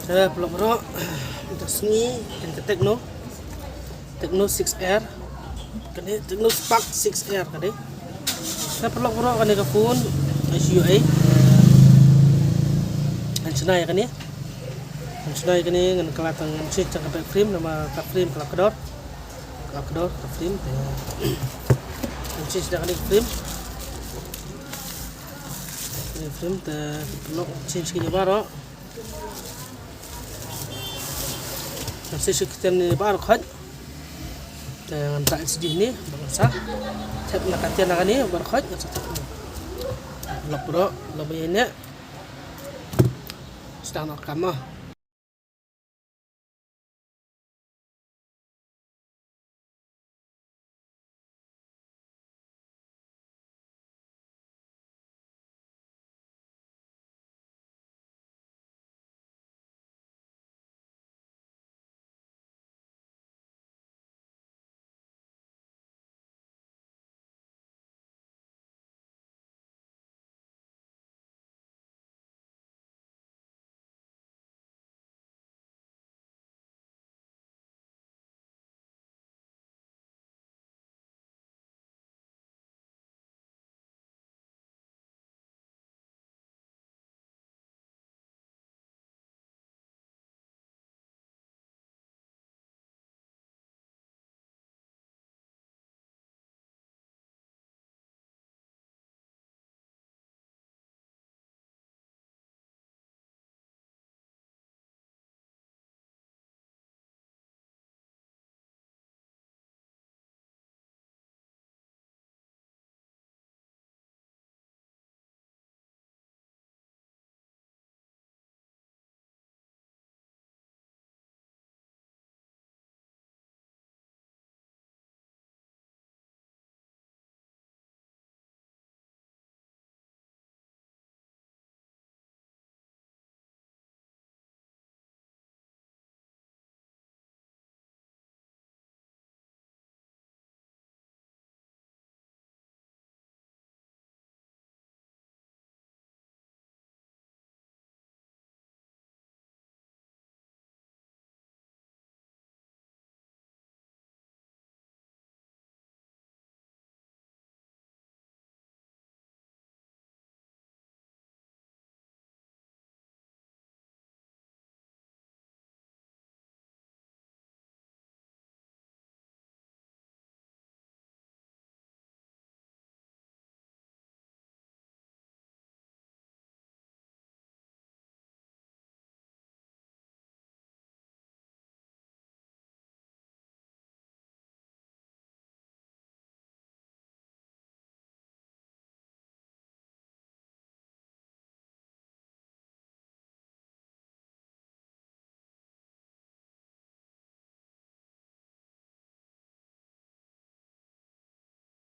Saya pelak bro, untuk sini kan Tecno 6R, kan Tecno Spark 6R kan saya pelak bro kan ke phone HUI, anjunai kan anjunai kan dengan kelihatan switch yang ke frame nama ke frame kelak kedor ke frame, switch dah kan frame pelak change ke baru. Nasi sekitar ni baru kan, dengan tak sedih ni bangsa. Saya nak katian nak ni baru kan, lop lebih ini sedang nak kamah.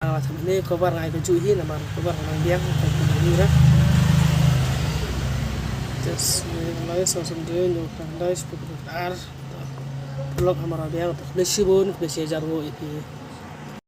Thằng này có vào ngày có chui hi là mà có vào ngày đen phải như đó. Just mulai sosok dia nyokang guys, pelak kamera dia untuk lesibun, lesia jarwo itu.